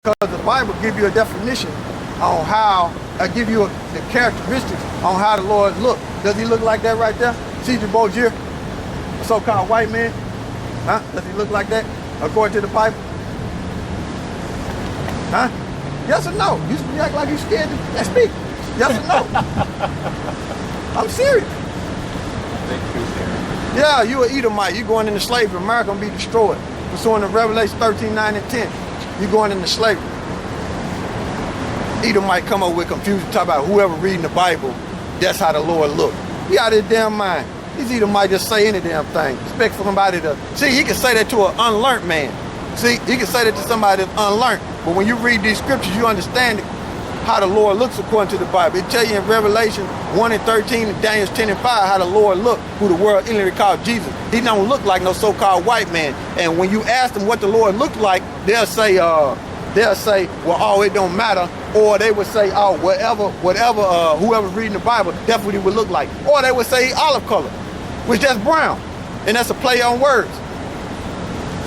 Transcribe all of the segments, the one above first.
Because the Bible gives you a definition on how, give you the characteristics on how the Lord look. Does he look like that right there? C.J. Bozier, a so-called white man? Huh? Does he look like that according to the Bible? Huh? Yes or no? You act like you scared to speak. Yes or no? I'm serious. Yeah, you an Edomite. You going into slavery. America gonna be destroyed. Pursuant to Revelation 13, 9, and 10. You going into slavery. Edomite come up with confusion, talk about whoever reading the Bible, that's how the Lord look. He out of his damn mind. These Edomite just say any damn thing. Expect for somebody to, see, he can say that to an unlearned man. See, he can say that to somebody that's unlearned. But when you read these scriptures, you understand how the Lord looks according to the Bible. It tell you in Revelation 1 and 13 and Daniel 10 and 5 how the Lord look, who the world illiterally called Jesus. He don't look like no so-called white man. And when you ask them what the Lord looked like, they'll say, well, oh, it don't matter. Or they would say, oh, whoever's reading the Bible, that's what he would look like. Or they would say olive color, which that's brown. And that's a play on words.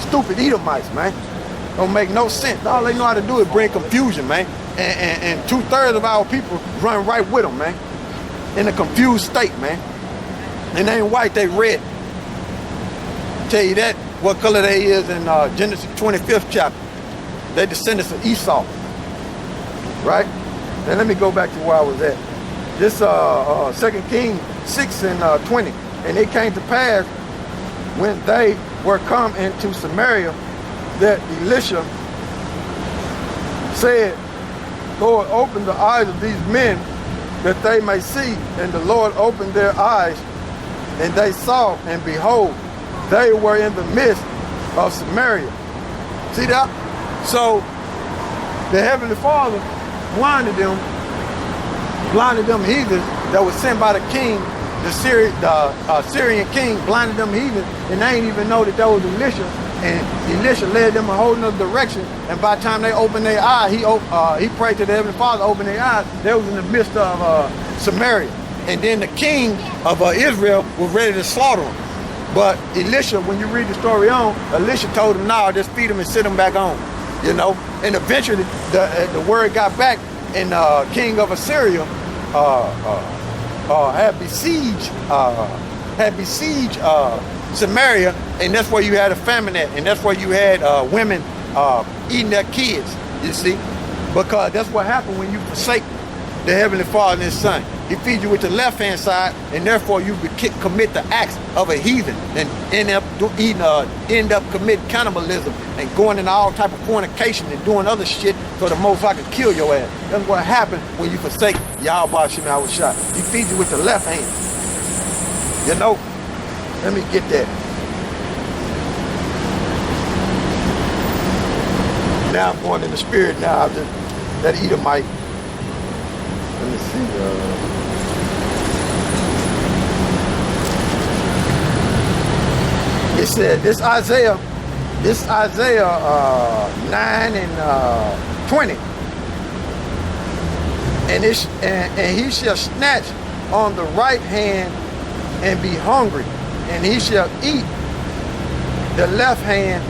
Stupid Edomites, man. Don't make no sense. All they know how to do is bring confusion, man. And 2/3 of our people run right with them, man. In a confused state, man. And they ain't white, they red. Tell you that, what color they is in Genesis 25th chapter. They descendants of Esau. Right? Now let me go back to where I was at. This 2 Kings 6 and 20. And it came to pass when they were come into Samaria that Elisha said, Lord, open the eyes of these men that they may see. And the Lord opened their eyes, and they saw, and behold, they were in the midst of Samaria. See that? So the Heavenly Father blinded them heathens that was sent by the king, the Syrian king, blinded them heathens, and they didn't even know that was Elisha. And Elisha led them a whole nother direction. And by the time they opened their eyes, he prayed to the Heavenly Father, open their eyes. They was in the midst of Samaria. And then the king of Israel was ready to slaughter them. But Elisha, when you read the story on, Elisha told him, no, just feed them and sit them back on. You know, and eventually the word got back, and king of Assyria had besieged Samaria, and that's where you had a famine at, and that's where you had women eating their kids, you see, because that's what happened when you forsake the Heavenly Father and His Son. He feeds you with the left-hand side, and therefore you commit the acts of a heathen and end up committing cannibalism and going into all type of fornication and doing other shit so the Most High could kill your ass. That's what happened when you forsake Yahweh Shem Shah. He feeds you with the left hand. You know? Let me get that. Now I'm going in the spirit now. That Edomite. Let me see. It said this Isaiah 9 and 20. And he shall snatch on the right hand and be hungry, and he shall eat the left hand,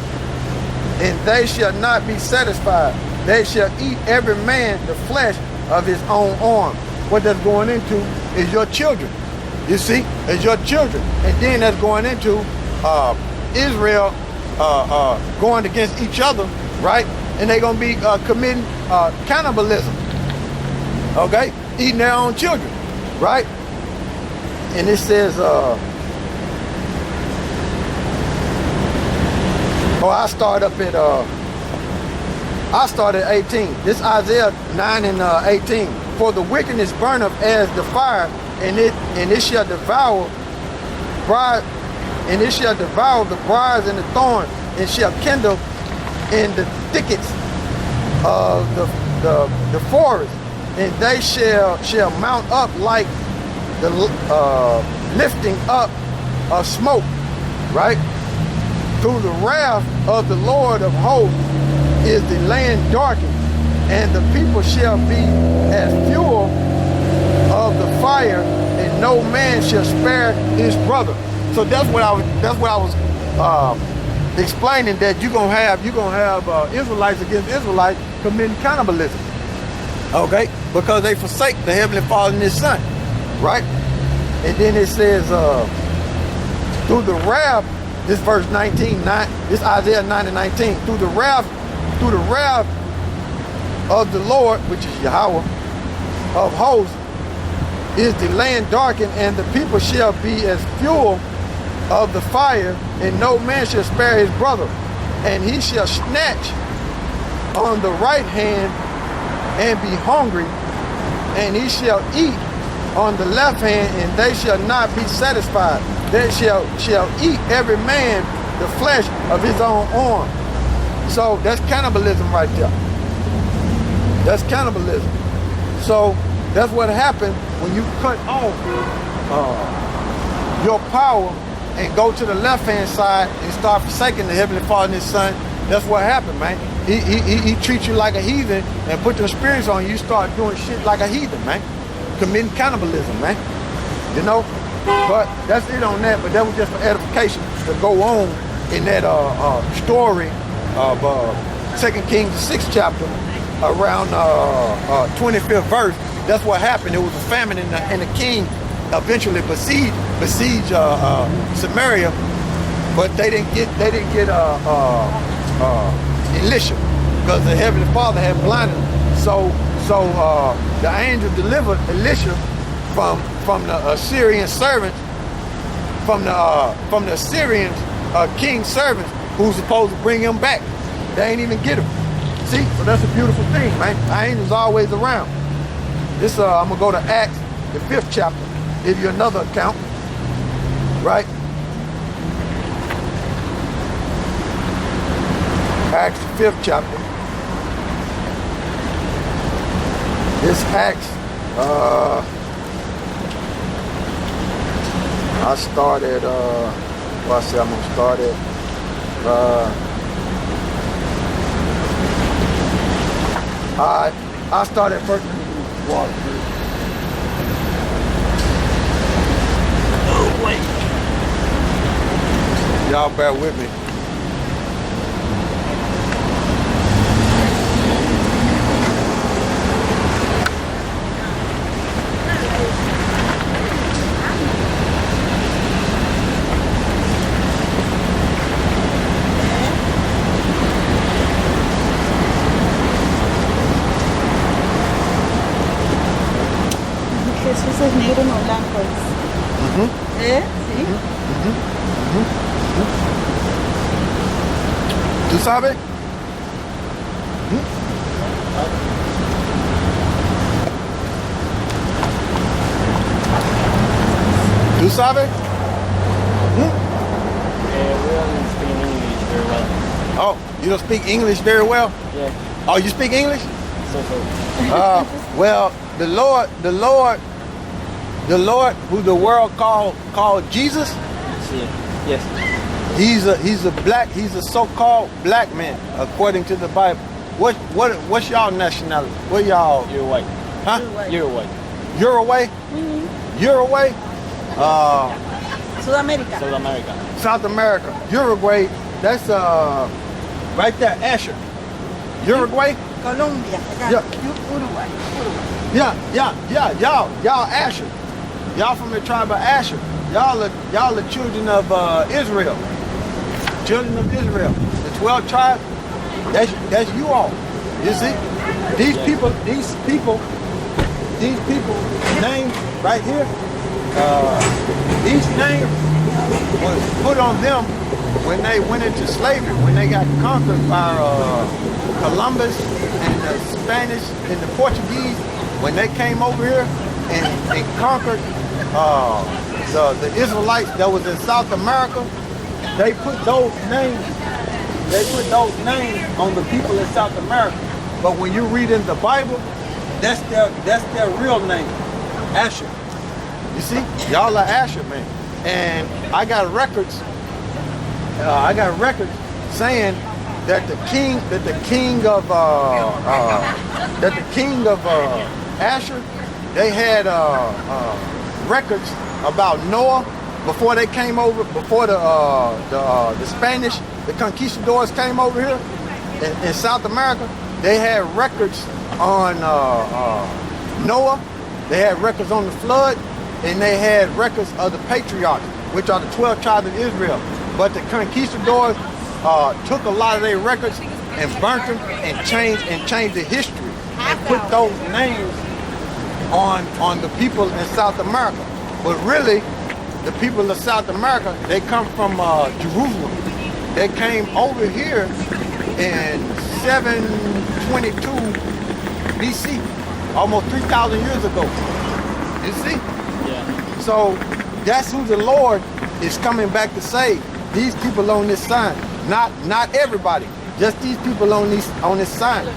and they shall not be satisfied. They shall eat every man the flesh of his own arm. What that's going into is your children. You see, is your children. And then that's going into Israel going against each other, right? And they're going to be committing cannibalism, okay? Eating their own children, right? And it says, I started at 18. This Isaiah 9 and 18. For the wickedness burneth as the fire, and it shall devour the briars and the thorns, and shall kindle in the thickets of the forest, and they shall mount up like the lifting up of smoke, right? Through the wrath of the Lord of hosts is the land darkened, and the people shall be as fuel of the fire, and no man shall spare his brother. So that's what I was explaining that you're gonna have Israelites against Israelites committing cannibalism. Okay, because they forsake the Heavenly Father and His Son, right? And then it says, through the wrath, this verse 19, this Isaiah 9:19, through the wrath of the Lord, which is Yahweh of hosts, is the land darkened, and the people shall be as fuel of the fire, and no man shall spare his brother, and he shall snatch on the right hand and be hungry, and he shall eat on the left hand, and they shall not be satisfied. They shall eat every man the flesh of his own arm. So that's cannibalism right there. That's cannibalism. So that's what happened when you cut off your power and go to the left-hand side and start forsaking the Heavenly Father and His Son. That's what happened, man. He treats you like a heathen and put the spirits on you. You start doing shit like a heathen, man. Committing cannibalism, man. You know? But that's it on that. But that was just for edification to go on in that story of 2 Kings, the 6th chapter, around 25th verse. That's what happened. It was a famine, and the king eventually besieged Samaria, but they didn't get Elisha, because the Heavenly Father had blinded them. So the angel delivered Elisha from the Assyrian servants, from the Assyrian king's servants, who's supposed to bring him back. They ain't even get him. See, so that's a beautiful thing, man. The angel's always around. This I'm gonna go to Acts, the 5th chapter. Give you another account, right? Acts, the 5th chapter. This Acts, I started, well, I said I'm gonna start it. I started first. Water. Oh, wait. Y'all bear with me. Jesús es negro, no blanco. ¿Eh? Sí. ¿Tú sabes? ¿Tú sabes? We don't speak English very well. Oh, you don't speak English very well? Yeah. Oh, you speak English? So. Well, the Lord, who the world called Jesus. Yes. He's a so-called black man, according to the Bible. What's y'all nationality? What y'all? You're white. Huh? You're white. Uruguay? Uruguay? South America. South America. South America. Uruguay, that's right there, Asher. Uruguay? Colombia. Yeah. Uruguay. Y'all Asher. Y'all from the tribe of Asher. Y'all the children of Israel. Children of Israel. The 12 tribes. That's you all. You see? These people names right here. These names was put on them when they went into slavery, when they got conquered by Columbus and the Spanish and the Portuguese. When they came over here and conquered the Israelites that was in South America, they put those names on the people in South America. But when you read in the Bible, that's their real name, Asher. You see, y'all are Asher, man. And I got records saying that the king of Asher, they had records about Noah before they came over, before the Spanish the conquistadors came over here in South America, they had records on Noah, they had records on the flood, and they had records of the patriarchs, which are the 12 tribes of Israel. But the conquistadors took a lot of their records and burnt them and changed the history and put those names on the people in South America. But really, the people of South America, they come from Jerusalem. They came over here in 722 BC, almost 3,000 years ago. You see? Yeah. So that's who the Lord is coming back to save. These people on this sign. Not everybody, just these people on this sign.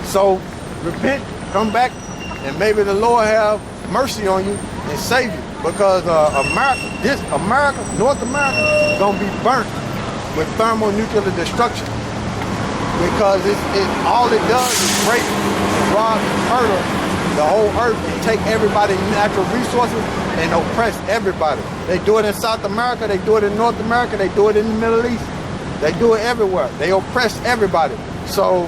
So repent, come back, and maybe the Lord have mercy on you and save you. Because America, North America, is gonna be burnt with thermonuclear destruction. Because all it does is rape, rob, murder the whole earth and take everybody's natural resources and oppress everybody. They do it in South America, they do it in North America, they do it in the Middle East. They do it everywhere. They oppress everybody. So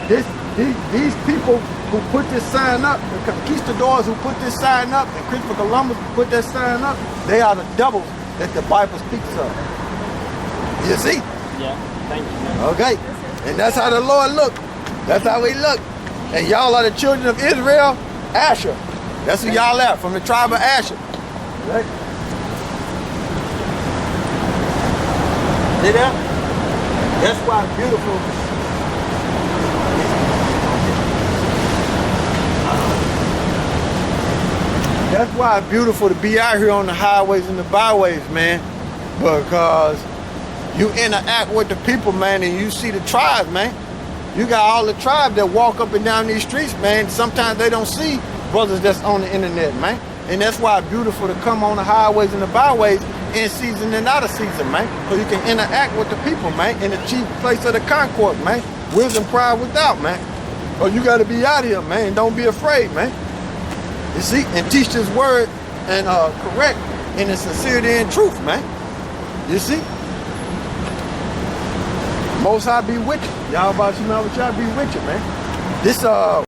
these people who put this sign up, the conquistadors who put this sign up, and Christopher Columbus put that sign up, they are the devils that the Bible speaks of. You see? Yeah. Thank you, man. Okay. And that's how the Lord look. That's how we look. And y'all are the children of Israel, Asher. That's who y'all are, from the tribe of Asher. Right? See that? That's why it's beautiful. That's why it's beautiful to be out here on the highways and the byways, man. Because you interact with the people, man, and you see the tribes, man. You got all the tribes that walk up and down these streets, man. Sometimes they don't see brothers that's on the internet, man. And that's why it's beautiful to come on the highways and the byways in season and out of season, man. So you can interact with the people, man, in the chief place of the concord, man. Wisdom, pride without, man. Oh, you got to be out here, man. Don't be afraid, man. You see, and teach this word and correct in the sincerity and truth, man. You see? Most High be with you. Y'all about you know what y'all be with you, man. This